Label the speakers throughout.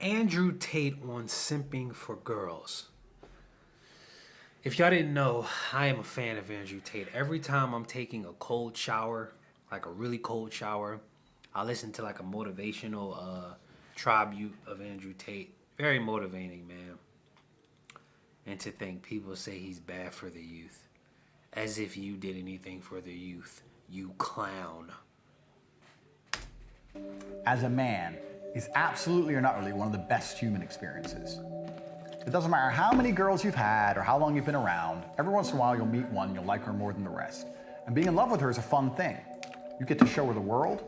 Speaker 1: Andrew Tate on simping for girls. If y'all didn't know, I am a fan of Andrew Tate. Every time I'm taking a cold shower, like a really cold shower, I listen to like a motivational tribute of Andrew Tate. Very motivating, man. And to think people say he's bad for the youth. As if you did anything for the youth, you clown.
Speaker 2: As a man is absolutely or not really one of the best human experiences. It doesn't matter how many girls you've had or how long you've been around, every once in a while you'll meet one, you'll like her more than the rest. And being in love with her is a fun thing. You get to show her the world,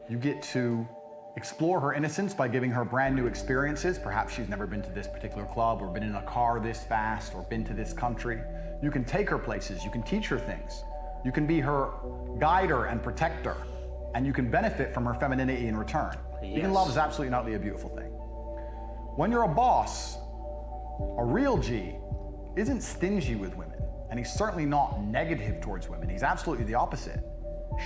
Speaker 2: you get to explore her innocence by giving her brand new experiences. Perhaps she's never been to this particular club or been in a car this fast or been to this country. You can take her places, you can teach her things. You can be her guider and protector, and you can benefit from her femininity in return.
Speaker 1: Yes.
Speaker 2: Being in love is absolutely not really a beautiful thing. When you're a boss, a real G isn't stingy with women, and he's certainly not negative towards women. He's absolutely the opposite.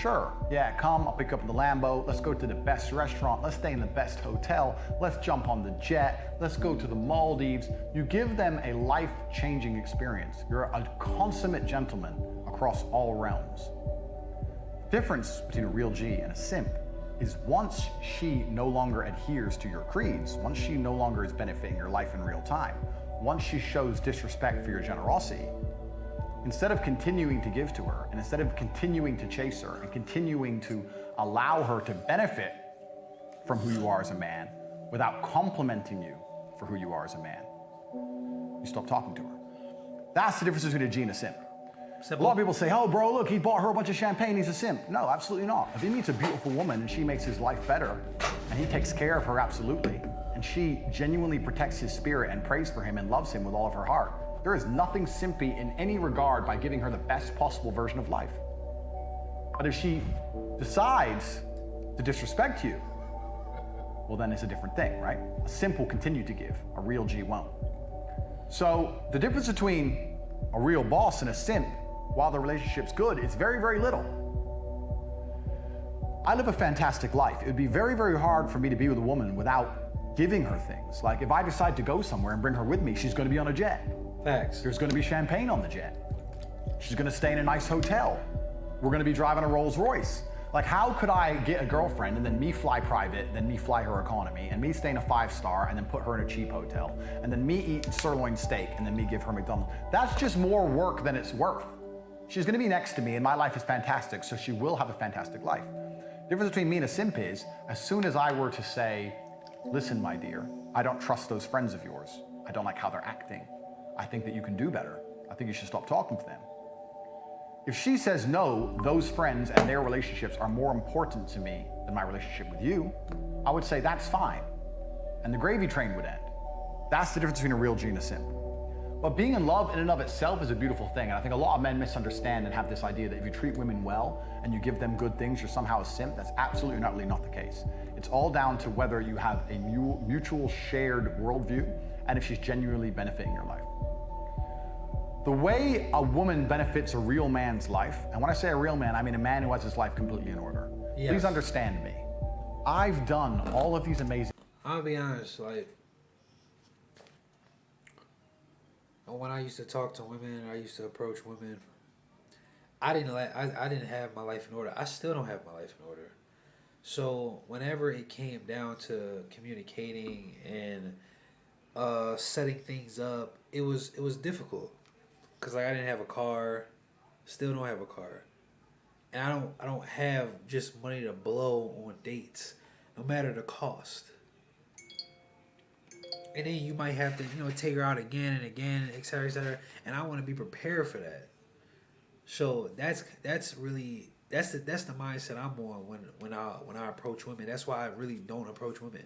Speaker 2: Sure, yeah, come, I'll pick up in the Lambo, let's go to the best restaurant, let's stay in the best hotel, let's jump on the jet, let's go to the Maldives. You give them a life-changing experience. You're a consummate gentleman across all realms. The difference between a real G and a simp is once she no longer adheres to your creeds, once she no longer is benefiting your life in real time, once she shows disrespect for your generosity, instead of continuing to give to her, and instead of continuing to chase her, and continuing to allow her to benefit from who you are as a man, without complimenting you for who you are as a man, you stop talking to her. That's the difference between a G and a simp. A lot of people say, oh bro, look, he bought her a bunch of champagne, he's a simp. No, absolutely not. If he meets a beautiful woman and she makes his life better, and he takes care of her absolutely, and she genuinely protects his spirit and prays for him and loves him with all of her heart, there is nothing simpy in any regard by giving her the best possible version of life. But if she decides to disrespect you, well then it's a different thing, right? A simp will continue to give, a real G won't. So the difference between a real boss and a simp, while the relationship's good, is very, very little. I live a fantastic life. It would be very, very hard for me to be with a woman without giving her things. Like if I decide to go somewhere and bring her with me, she's gonna be on a jet.
Speaker 1: Facts.
Speaker 2: There's gonna be champagne on the jet. She's gonna stay in a nice hotel. We're gonna be driving a Rolls Royce. Like how could I get a girlfriend and then me fly private, then me fly her economy, and me stay in a 5-star and then put her in a cheap hotel, and then me eat sirloin steak and then me give her McDonald's? That's just more work than it's worth. She's gonna be next to me and my life is fantastic, so she will have a fantastic life. The difference between me and a simp is, as soon as I were to say, listen, my dear, I don't trust those friends of yours. I don't like how they're acting. I think that you can do better. I think you should stop talking to them. If she says no, those friends and their relationships are more important to me than my relationship with you, I would say that's fine. And the gravy train would end. That's the difference between a real G and a simp. But being in love in and of itself is a beautiful thing. And I think a lot of men misunderstand and have this idea that if you treat women well and you give them good things, you're somehow a simp. That's absolutely not really not the case. It's all down to whether you have a mutual shared worldview and if she's genuinely benefiting your life. The way a woman benefits a real man's life, and when I say a real man, I mean a man who has his life completely in order. Yes. Please understand me. I've done all of these amazing...
Speaker 1: I'll be honest, like, when I used to talk to women, I used to approach women, I didn't have my life in order. I still don't have my life in order. So whenever it came down to communicating and setting things up, it was difficult. Cause like I didn't have a car, still don't have a car, and I don't have just money to blow on dates, no matter the cost. And then you might have to take her out again and again, et cetera, and I want to be prepared for that. So that's the mindset I'm on when I approach women. That's why I really don't approach women,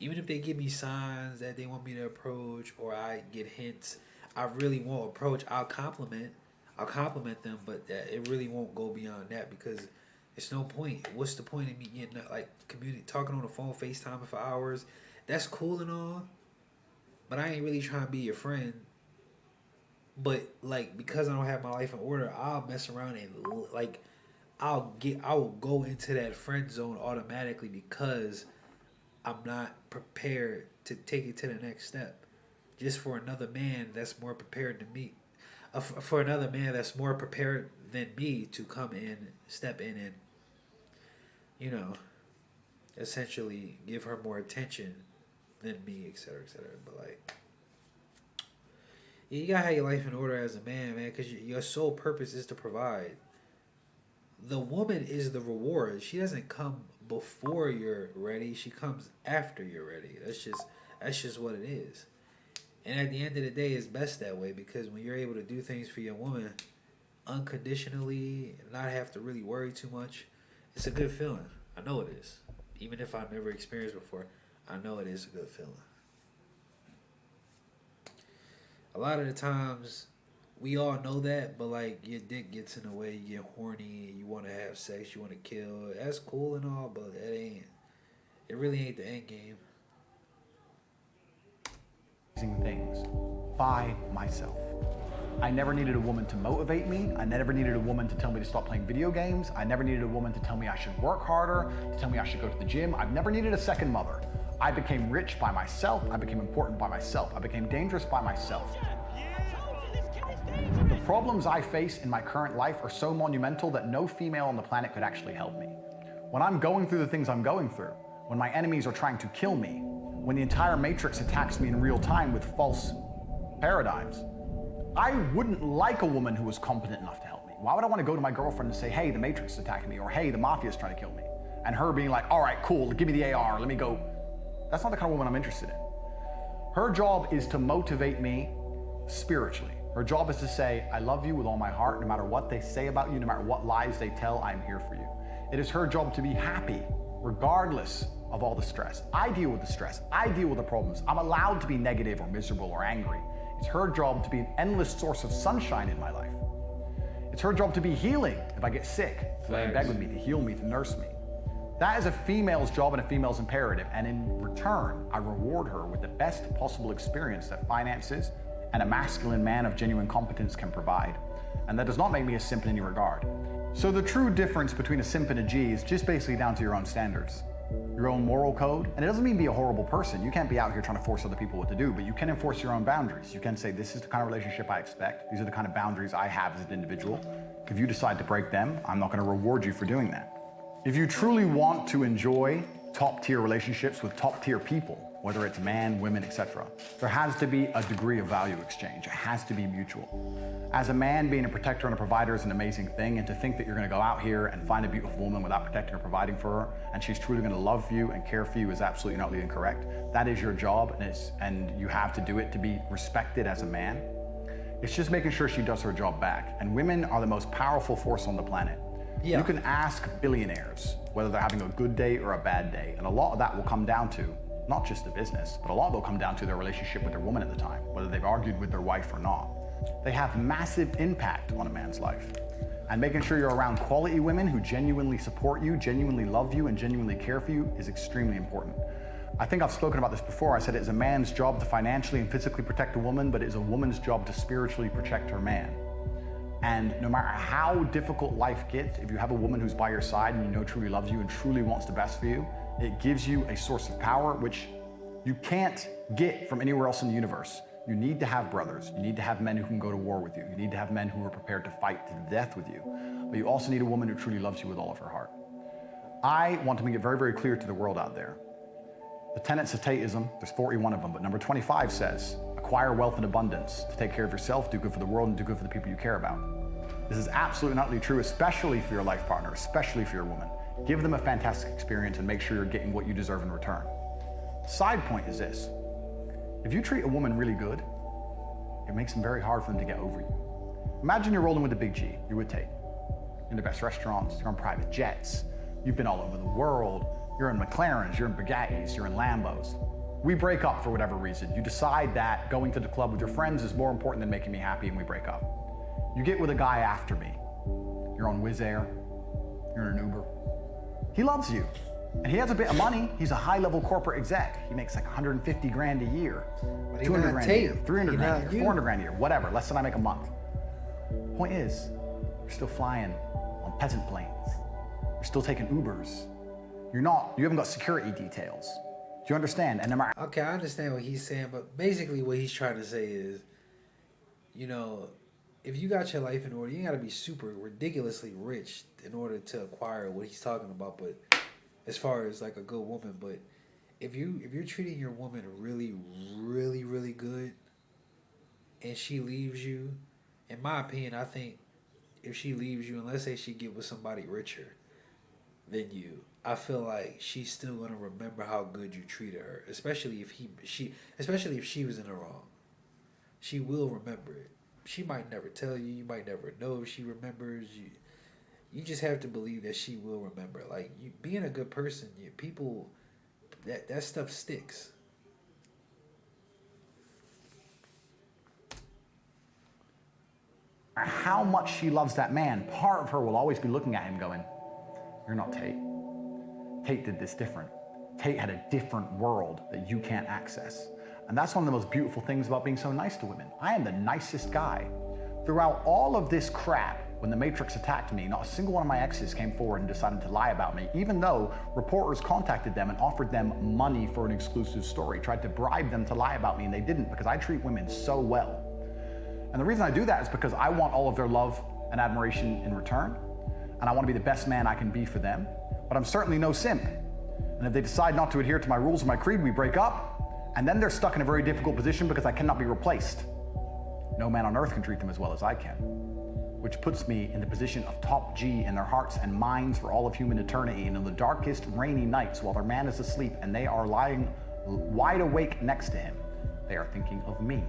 Speaker 1: even if they give me signs that they want me to approach or I get hints. I really won't approach. I'll compliment them, but it really won't go beyond that because it's no point. What's the point of me getting talking on the phone, FaceTiming for hours? That's cool and all, but I ain't really trying to be your friend. But like because I don't have my life in order, I'll mess around and I will go into that friend zone automatically because I'm not prepared to take it to the next step. Just for another man that's more prepared than me, for another man that's more prepared than me to come in, step in, and you know, essentially give her more attention than me, etc., etc. But like, you gotta have your life in order as a man, man, because your sole purpose is to provide. The woman is the reward. She doesn't come before you're ready. She comes after you're ready. That's just what it is. And at the end of the day, it's best that way because when you're able to do things for your woman unconditionally and not have to really worry too much, it's a good feeling. I know it is. Even if I've never experienced before, I know it is a good feeling. A lot of the times, we all know that, but like your dick gets in the way, you get horny, you want to have sex, you want to kill. That's cool and all, but it really ain't the end game.
Speaker 2: Things by myself. I never needed a woman to motivate me. I never needed a woman to tell me to stop playing video games. I never needed a woman to tell me I should work harder, to tell me I should go to the gym. I've never needed a second mother. I became rich by myself. I became important by myself. I became dangerous by myself. The problems I face in my current life are so monumental that no female on the planet could actually help me. When I'm going through the things I'm going through, when my enemies are trying to kill me, when the entire matrix attacks me in real time with false paradigms, I wouldn't like a woman who was competent enough to help me. Why would I want to go to my girlfriend and say, hey, the matrix is attacking me, or hey, the mafia is trying to kill me? And her being like, all right, cool, give me the AR, let me go. That's not the kind of woman I'm interested in. Her job is to motivate me spiritually. Her job is to say, I love you with all my heart, no matter what they say about you, no matter what lies they tell, I'm here for you. It is her job to be happy, regardless of all the stress. I deal with the stress. I deal with the problems. I'm allowed to be negative or miserable or angry. It's her job to be an endless source of sunshine in my life. It's her job to be healing if I get sick, to lay in bed with me, to heal me, to nurse me. That is a female's job and a female's imperative, and in return, I reward her with the best possible experience that finances and a masculine man of genuine competence can provide. And that does not make me a simp in any regard. So the true difference between a simp and a G is just basically down to your own standards, your own moral code. And it doesn't mean be a horrible person. You can't be out here trying to force other people what to do, but you can enforce your own boundaries. You can say, this is the kind of relationship I expect. These are the kind of boundaries I have as an individual. If you decide to break them, I'm not going to reward you for doing that. If you truly want to enjoy top-tier relationships with top-tier people, whether it's men, women, etc., there has to be a degree of value exchange. It has to be mutual. As a man, being a protector and a provider is an amazing thing, and to think that you're going to go out here and find a beautiful woman without protecting or providing for her, and she's truly going to love you and care for you is absolutely not incorrect. That is your job, and you have to do it to be respected as a man. It's just making sure she does her job back. And women are the most powerful force on the planet. Yeah. You can ask billionaires whether they're having a good day or a bad day, and a lot of that will come down to not just the business, but a lot will come down to their relationship with their woman at the time, whether they've argued with their wife or not. They have massive impact on a man's life. And making sure you're around quality women who genuinely support you, genuinely love you, and genuinely care for you is extremely important. I think I've spoken about this before. I said it's a man's job to financially and physically protect a woman, but it is a woman's job to spiritually protect her man. And no matter how difficult life gets, if you have a woman who's by your side and you know truly loves you and truly wants the best for you, it gives you a source of power which you can't get from anywhere else in the universe. You need to have brothers. You need to have men who can go to war with you. You need to have men who are prepared to fight to the death with you. But you also need a woman who truly loves you with all of her heart. I want to make it very, very clear to the world out there. The tenets of Tateism, there's 41 of them, but number 25 says, acquire wealth in abundance to take care of yourself, do good for the world, and do good for the people you care about. This is absolutely not really true, especially for your life partner, especially for your woman. Give them a fantastic experience and make sure you're getting what you deserve in return. Side point is this. If you treat a woman really good, it makes it very hard for them to get over you. Imagine you're rolling with the big G, you're with Tate. You're in the best restaurants, you're on private jets, you've been all over the world, you're in McLarens, you're in Bugattis, you're in Lambos. We break up for whatever reason. You decide that going to the club with your friends is more important than making me happy and we break up. You get with a guy after me. You're on Wizz Air, you're in an Uber. He loves you. And he has a bit of money. He's a high-level corporate exec. He makes like 150 grand a year, 200 grand a year, 300 grand a year, 400 grand a year, whatever, less than I make a month. Point is, you're still flying on peasant planes. You're still taking Ubers. You haven't got security details. you understand? And no matter
Speaker 1: Okay, I understand what he's saying, but basically what he's trying to say is, you know, if you got your life in order, you got to be super ridiculously rich in order to acquire what he's talking about. But as far as like a good woman, but if you're treating your woman really, really, really good, and she leaves you, in my opinion, I think if she leaves you, and let's say she get with somebody richer than you, I feel like she's still gonna remember how good you treated her, especially if especially if she was in the wrong. She will remember it. She might never tell you. You might never know if she remembers you. You just have to believe that she will remember. Like you being a good person, people that stuff sticks.
Speaker 2: how much she loves that man, part of her will always be looking at him going, you're not Tate. Tate did this different. Tate had a different world that you can't access. And that's one of the most beautiful things about being so nice to women. I am the nicest guy. Throughout all of this crap, when the Matrix attacked me, not a single one of my exes came forward and decided to lie about me, even though reporters contacted them and offered them money for an exclusive story, tried to bribe them to lie about me, and they didn't, because I treat women so well. And the reason I do that is because I want all of their love and admiration in return, and I want to be the best man I can be for them, but I'm certainly no simp. And if they decide not to adhere to my rules or my creed, we break up, and then they're stuck in a very difficult position because I cannot be replaced. No man on earth can treat them as well as I can, which puts me in the position of top G in their hearts and minds for all of human eternity. And in the darkest, rainy nights, while their man is asleep and they are lying wide awake next to him, they are thinking of me.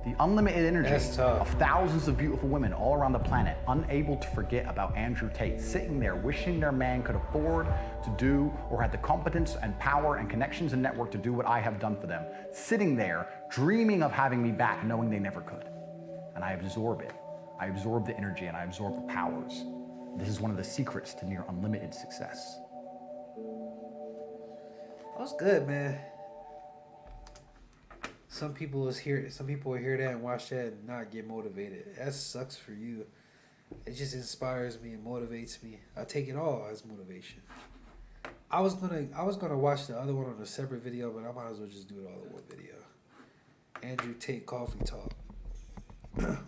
Speaker 2: The unlimited energy of thousands of beautiful women all around the planet, unable to forget about Andrew Tate, sitting there wishing their man could afford to do or had the competence and power and connections and network to do what I have done for them. Sitting there, dreaming of having me back, knowing they never could. And I absorb it. I absorb the energy and I absorb the powers. This is one of the secrets to near unlimited success.
Speaker 1: That's good, man. Some people will hear that and watch that and not get motivated. That sucks for you. It just inspires me and motivates me. I take it all as motivation. I was gonna watch the other one on a separate video, but I might as well just do it all in one video. Andrew Tate Coffee Talk.
Speaker 3: Can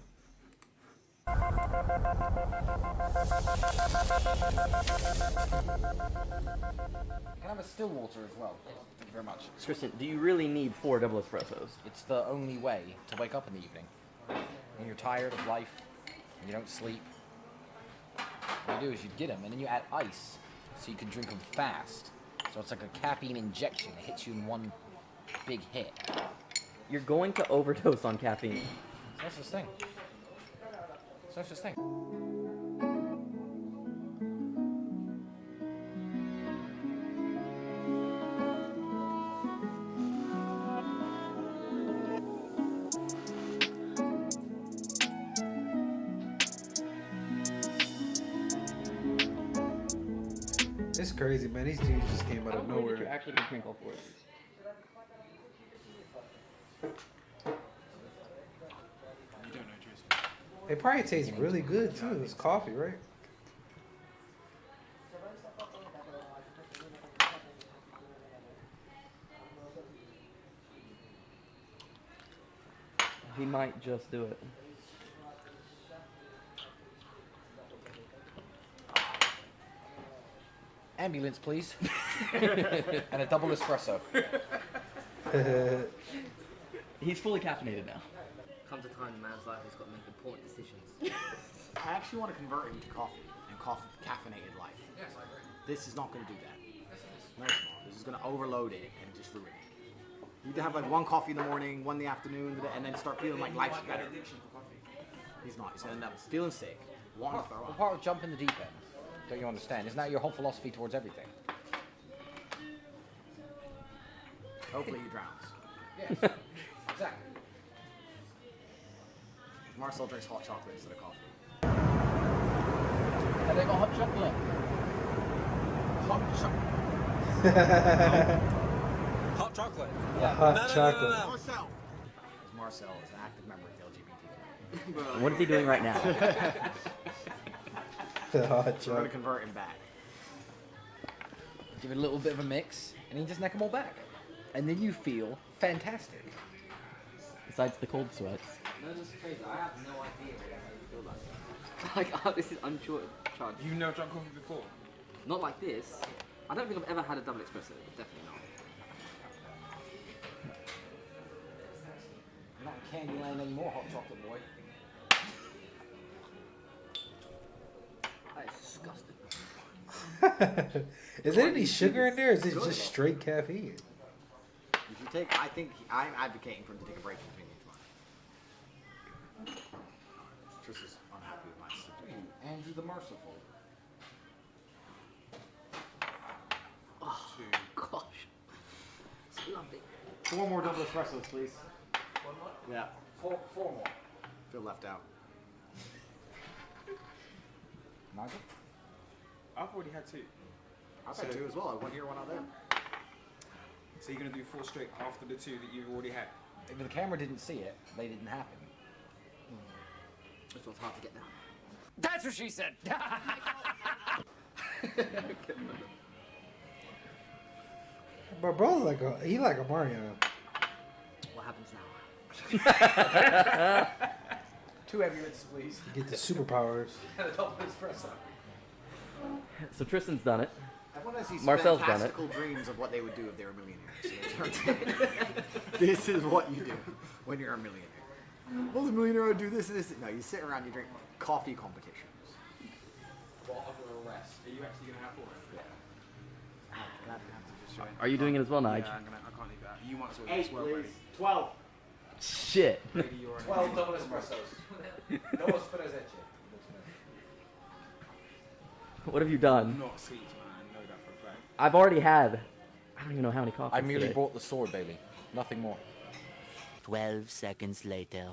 Speaker 3: I have a still water as well? Thank you very much.
Speaker 4: Tristan, do you really need 4 double espressos?
Speaker 3: It's the only way to wake up in the evening. When you're tired of life, and you don't sleep, what you do is you get them, and then you add ice, so you can drink them fast. So it's like a caffeine injection that hits you in one big hit.
Speaker 4: You're going to overdose on caffeine.
Speaker 3: There's no such thing. There's no such thing.
Speaker 1: It's crazy, man. These dudes just came out of nowhere.
Speaker 4: You're actually gonna drink all 4 of these.
Speaker 1: It probably tastes really good too. It's coffee, right?
Speaker 4: He might just do it.
Speaker 3: Ambulance, please. And a double espresso.
Speaker 4: He's fully caffeinated now.
Speaker 5: Comes a time in a man's life he's got to make important decisions.
Speaker 6: I actually want to convert him to coffee and caffeinated life. Yes, I agree. This is not going to do that. No, it's not. This is going to overload it and just ruin it. You need to have like 1 coffee in the morning, 1 in the afternoon, and then start feeling like life's better. He's not. He's going to end up feeling sick, wanting to throw
Speaker 3: Well,
Speaker 6: up.
Speaker 3: part of jumping the deep end, don't you understand? Isn't that your whole philosophy towards everything?
Speaker 6: Hopefully he drowns.
Speaker 3: Yes, exactly.
Speaker 6: Marcel drinks hot chocolate instead of coffee.
Speaker 3: Have they got hot chocolate?
Speaker 7: Hot chocolate.
Speaker 1: Hot chocolate.
Speaker 6: Marcel! Marcel is an active member of the LGBT.
Speaker 4: What is he doing right now?
Speaker 1: Hot
Speaker 6: We're going to
Speaker 1: chocolate.
Speaker 6: convert him back.
Speaker 3: Give it a little bit of a mix, and you just neck them all back. and then you feel fantastic.
Speaker 4: Besides the cold sweats.
Speaker 5: No, this is crazy. I have no idea what it feel like. Like, this is uncharted.
Speaker 7: You've never drunk coffee before?
Speaker 5: Not like this. I don't think I've ever had a double espresso. Definitely not.
Speaker 3: You're not Candyland anymore, hot chocolate boy.
Speaker 5: That is disgusting.
Speaker 1: Is there any sugar in there? Or is it just straight caffeine?
Speaker 6: If you take, I think I'm advocating for him to take a break between each one. Trish is unhappy with my situation.
Speaker 3: Andrew the Merciful.
Speaker 5: Gosh. It's lovely.
Speaker 6: 4 more double espressos, please.
Speaker 5: One more?
Speaker 6: Yeah.
Speaker 3: Four more.
Speaker 6: Feel left out.
Speaker 3: Nigel?
Speaker 7: I've already had 2.
Speaker 6: I've had 2 as well. One here, one out there.
Speaker 7: So you're going to do 4 straight after the 2 that you've already had?
Speaker 3: If the camera didn't see it, they didn't happen.
Speaker 5: This one's hard to get down.
Speaker 3: That's what she said!
Speaker 1: But bro, he like a Mario.
Speaker 5: What happens now?
Speaker 3: 2 heavy mints, please.
Speaker 1: You get the superpowers.
Speaker 3: And a double espresso.
Speaker 4: So Tristan's done it.
Speaker 6: Everyone has these
Speaker 4: Marcel's done it.
Speaker 6: fantastical dreams of what they would do if they were millionaires. This is what you do when you're a millionaire. Well, the millionaire would do this and this. No, you sit around, you drink coffee competitions.
Speaker 3: Well, under arrest.
Speaker 7: Are you actually going to have 4?
Speaker 4: Are you doing it as well, Nige?
Speaker 7: Yeah, I can't leave it out. You might as well
Speaker 6: 8,
Speaker 7: swear,
Speaker 6: please.
Speaker 7: buddy.
Speaker 6: 12.
Speaker 4: Shit.
Speaker 7: Maybe you're
Speaker 3: 12 double espressos. No espresso.
Speaker 4: What have you done?
Speaker 7: Not sweet, man. I know that for a fact.
Speaker 4: I've already had. I don't even know how many coffees.
Speaker 3: I merely
Speaker 4: today.
Speaker 3: brought the sword, Bailey. Nothing more.
Speaker 8: 12 seconds later.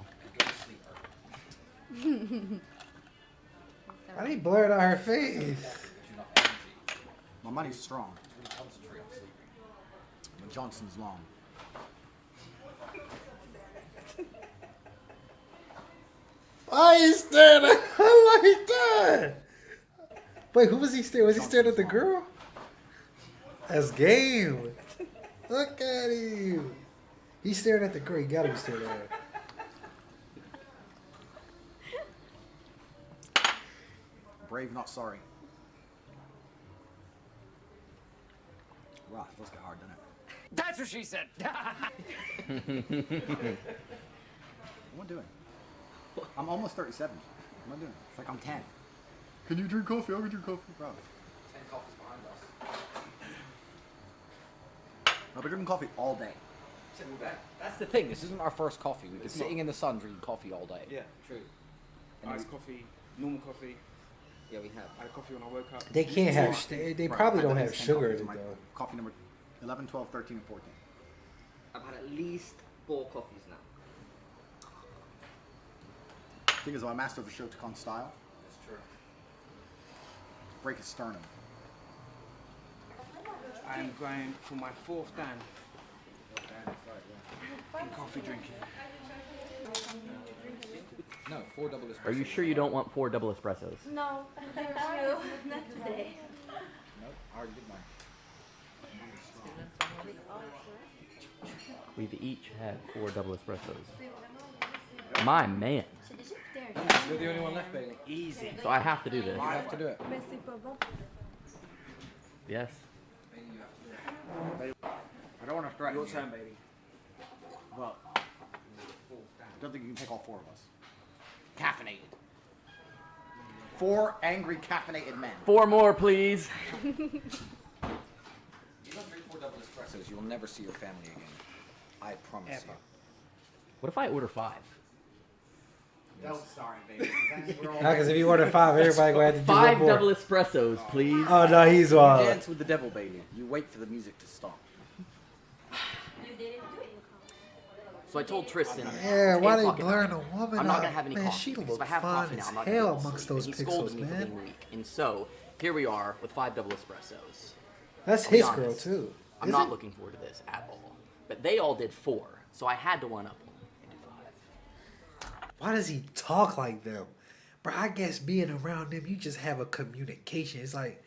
Speaker 1: I ain't blurred out her face.
Speaker 6: My money's strong. My Johnson's long.
Speaker 1: Why you staring at her like that? Wait, who was he staring? Was he staring at the girl? That's game. Look at him. He's staring at the girl. He gotta be staring at her.
Speaker 6: Brave, not sorry. Wow, let's get hard, doesn't it?
Speaker 3: That's what she said!
Speaker 6: What am I doing? I'm almost 37. What am I doing? It's like I'm 10. Can you drink coffee? I can drink coffee. Bro.
Speaker 3: 10 coffees behind us.
Speaker 6: I've been drinking coffee all day.
Speaker 3: That's the thing. This isn't our first coffee. We've been sitting in the sun drinking coffee all day.
Speaker 7: Yeah.
Speaker 5: True.
Speaker 7: Iced coffee, normal coffee.
Speaker 5: Yeah, we have.
Speaker 7: I had coffee when I woke up.
Speaker 1: They can't have. They
Speaker 6: Right,
Speaker 1: probably
Speaker 6: I've
Speaker 1: don't
Speaker 6: had
Speaker 1: have
Speaker 6: these 10
Speaker 1: sugar in
Speaker 6: coffees
Speaker 1: it
Speaker 6: my
Speaker 1: though.
Speaker 6: Coffee number 11, 12, 13, and 14.
Speaker 5: I've had at least 4 coffees now.
Speaker 6: Thing is, I'm a master of the Shotokan style.
Speaker 3: That's true.
Speaker 6: Break his sternum.
Speaker 7: I'm going for my 4th dan in coffee drinking.
Speaker 3: No, 4 double espressos.
Speaker 4: Are you sure you don't want 4 double espressos?
Speaker 9: No, thank you. Not today.
Speaker 3: Nope, I already did mine.
Speaker 4: We've each had 4 double espressos. My man.
Speaker 3: You're the only one left, Bailey.
Speaker 7: Easy.
Speaker 4: So I have to do this.
Speaker 3: You have to do it.
Speaker 4: Yes.
Speaker 6: I don't want to threaten
Speaker 7: Your
Speaker 6: you.
Speaker 7: turn, baby.
Speaker 6: Well, I don't think you can take all 4 of us. Caffeinated. 4 angry caffeinated men.
Speaker 4: 4 more, please.
Speaker 3: You don't drink 4 double espressos, you will never see your family again. I promise you.
Speaker 4: What if I order 5?
Speaker 6: Don't start, baby.
Speaker 1: Because if you order 5, everybody gonna have to do
Speaker 4: 5
Speaker 1: one more.
Speaker 4: double espressos, please.
Speaker 1: Oh no, he's
Speaker 3: You
Speaker 1: wild.
Speaker 3: dance with the devil, Bailey. You wait for the music to stop.
Speaker 4: So I told Tristan.
Speaker 1: Yeah,
Speaker 4: it's
Speaker 1: why
Speaker 4: 8
Speaker 1: they
Speaker 4: o'clock at
Speaker 1: blurring
Speaker 4: night.
Speaker 1: a woman
Speaker 4: I'm not
Speaker 1: out?
Speaker 4: gonna have any
Speaker 1: Man,
Speaker 4: coffee.
Speaker 1: she
Speaker 4: because
Speaker 1: look
Speaker 4: if I have
Speaker 1: fine
Speaker 4: coffee now,
Speaker 1: as
Speaker 4: I'm not gonna
Speaker 1: hell
Speaker 4: be able to
Speaker 1: amongst
Speaker 4: sleep.
Speaker 1: those
Speaker 4: And he scolded
Speaker 1: pixels,
Speaker 4: me for
Speaker 1: man.
Speaker 4: being weak. And so here we are with 5 double espressos.
Speaker 1: That's
Speaker 4: I'll be
Speaker 1: his girl
Speaker 4: honest,
Speaker 1: too.
Speaker 4: I'm
Speaker 1: Is
Speaker 4: not
Speaker 1: it?
Speaker 4: looking forward to this at all. But they all did 4, so I had to one up them and do 5.
Speaker 1: Why does he talk like them? Bro, I guess being around them, you just have a communication. It's like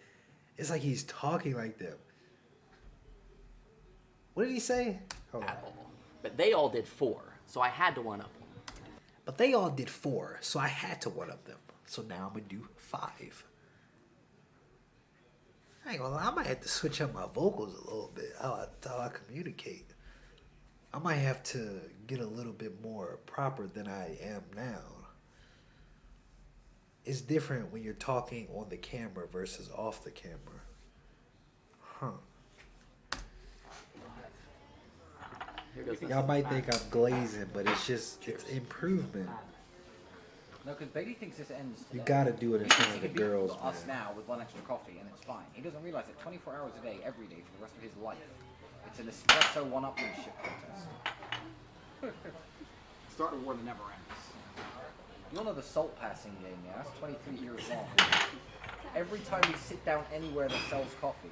Speaker 1: he's talking like them. What did he say? Hold on.
Speaker 4: at all. But they all did 4, so I had to one up them.
Speaker 1: But they all did 4, so I had to one up them. So now I'm gonna do 5. I ain't gonna lie, I might have to switch up my vocals a little bit, how I communicate. I might have to get a little bit more proper than I am now. It's different when you're talking on the camera versus off the camera. Huh.
Speaker 4: Here goes
Speaker 1: Y'all might think I'm glazing, but it's improvement.
Speaker 3: No, because Bailey thinks this ends today.
Speaker 1: You gotta do it in front of the
Speaker 3: He can be
Speaker 1: girls,
Speaker 3: for us
Speaker 1: man.
Speaker 3: now with 1 extra coffee, and it's fine. He doesn't realize that 24 hours a day, every day, for the rest of his life, it's an espresso one-upmanship contest.
Speaker 6: Start a war that never ends.
Speaker 3: You all know the salt passing game, yeah? That's 23 years long. Every time we sit down anywhere that sells coffee,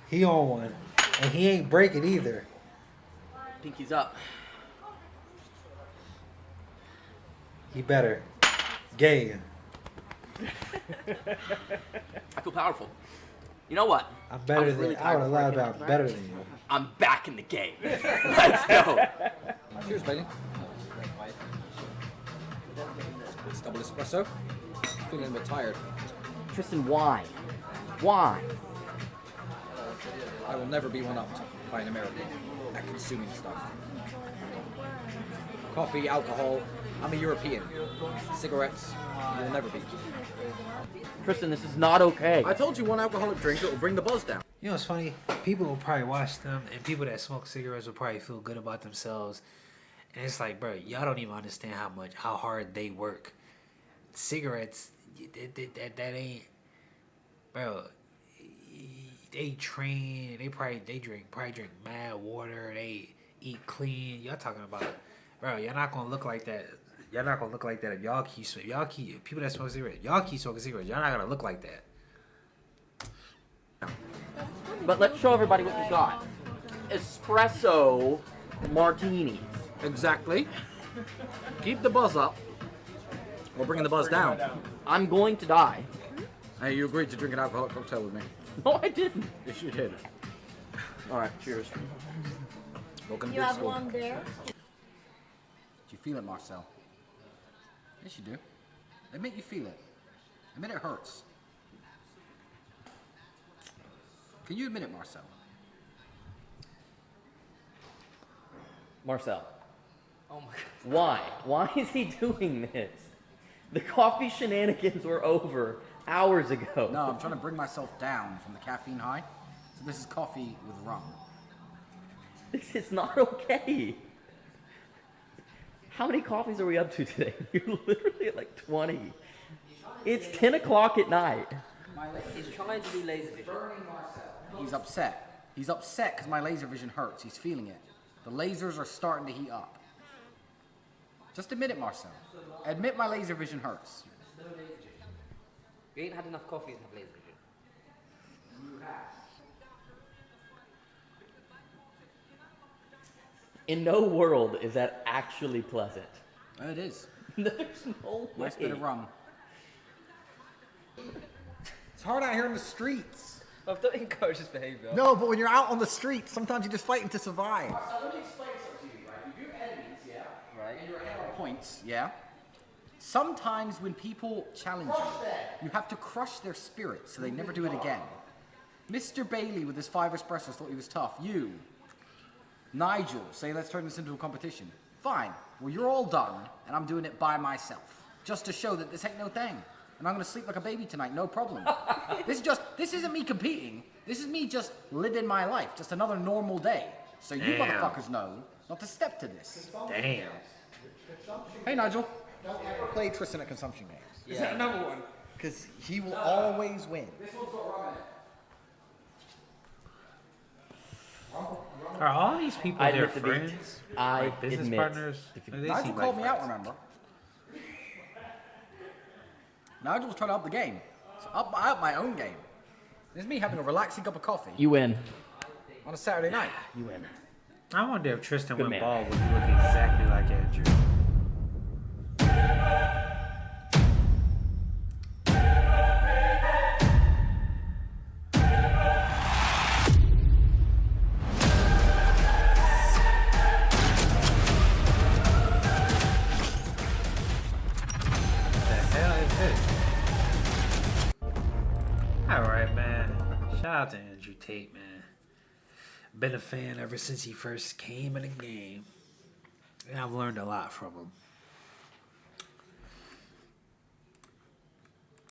Speaker 1: He on one, and he ain't breaking either.
Speaker 4: Pinky's up.
Speaker 1: He better. Gay.
Speaker 4: I feel powerful. You know what?
Speaker 1: I'm better
Speaker 4: was
Speaker 1: than
Speaker 4: really
Speaker 1: I
Speaker 4: tired
Speaker 1: would
Speaker 4: before I
Speaker 1: allow
Speaker 4: came out
Speaker 1: about
Speaker 4: tonight.
Speaker 1: better than you.
Speaker 4: I'm back in the game. Let's go.
Speaker 3: cheers, Bailey. It's double espresso. Feeling a bit tired.
Speaker 4: Tristan, why? Why?
Speaker 3: I will never be one-upped by an American at consuming stuff. Coffee, alcohol. I'm a European. Cigarettes, you will never be.
Speaker 4: Tristan, this is not okay.
Speaker 6: I told you one alcoholic drink, it will bring the buzz down.
Speaker 1: You know what's funny? People will probably watch them, and people that smoke cigarettes will probably feel good about themselves. And it's like, bro, y'all don't even understand how hard they work. Cigarettes, that ain't, bro. They train. They drink mad water. They eat clean. Y'all talking about, bro? Y'all not gonna look like that. Y'all not gonna look like that if y'all keep people that smoke cigarettes. Y'all keep smoking cigarettes. Y'all not gonna look like that.
Speaker 4: But let's show everybody what we got. Espresso martinis.
Speaker 6: Exactly. Keep the buzz up. We're bringing the buzz down.
Speaker 4: I'm going to die.
Speaker 6: Hey, you agreed to drink an alcoholic cocktail with me.
Speaker 4: No, I didn't.
Speaker 6: Yes, you did.
Speaker 4: All right, cheers.
Speaker 3: Welcome to
Speaker 9: You
Speaker 3: big
Speaker 9: have
Speaker 3: school.
Speaker 9: one there?
Speaker 3: Do you feel it, Marcel? Yes, you do. Admit you feel it. Admit it hurts. Can you admit it, Marcel?
Speaker 4: Marcel. Oh my God. Why? Why is he doing this? The coffee shenanigans were over hours ago.
Speaker 3: No, I'm trying to bring myself down from the caffeine high. So this is coffee with rum.
Speaker 4: This is not okay. How many coffees are we up to today? You're literally at like 20. It's 10 o'clock at night.
Speaker 5: He's trying to do laser vision.
Speaker 3: He's upset. He's upset because my laser vision hurts. He's feeling it. The lasers are starting to heat up. Just admit it, Marcel. Admit my laser vision hurts.
Speaker 5: You ain't had enough coffee to have laser vision.
Speaker 4: In no world is that actually pleasant.
Speaker 3: Oh, it is.
Speaker 4: There's no way.
Speaker 3: Nice bit of rum.
Speaker 6: It's hard out here in the streets.
Speaker 5: Don't encourage this behavior.
Speaker 6: No, but when you're out on the streets, sometimes you're just fighting to survive.
Speaker 3: Let me explain something to you, right? You do enemies, yeah?
Speaker 5: Right.
Speaker 3: And you're ahead on points, yeah? Sometimes when people challenge you, you have to crush their spirit so they never do it again. Mr. Bailey with his 5 espressos thought he was tough. You, Nigel, say let's turn this into a competition. Fine. Well, you're all done, and I'm doing it by myself. Just to show that this ain't no thing. And I'm gonna sleep like a baby tonight, no problem. This isn't me competing. This is me just living my life. Just another normal day. So you
Speaker 1: Damn.
Speaker 3: motherfuckers know not to step to this.
Speaker 1: Damn.
Speaker 3: Hey, Nigel.
Speaker 6: Don't ever play Tristan at consumption games.
Speaker 7: Is that another one?
Speaker 6: Because he will always win.
Speaker 1: Are all these people
Speaker 4: I
Speaker 1: their
Speaker 4: admit to being-
Speaker 1: friends?
Speaker 4: I
Speaker 1: Like business
Speaker 4: admit
Speaker 1: partners?
Speaker 4: defeat.
Speaker 1: Like, they
Speaker 3: Nigel
Speaker 1: seem
Speaker 3: called
Speaker 1: like
Speaker 3: me out,
Speaker 1: friends.
Speaker 3: remember? Nigel was trying to up the game. So I up my own game. This is me having a relaxing cup of coffee
Speaker 4: You win.
Speaker 3: on a Saturday night.
Speaker 4: You win.
Speaker 1: I wonder if Tristan
Speaker 4: Good
Speaker 1: went
Speaker 4: man.
Speaker 1: bald would look exactly like Andrew. All right, man. Shout out to Andrew Tate, man. Been a fan ever since he first came in the game, and I've learned a lot from him.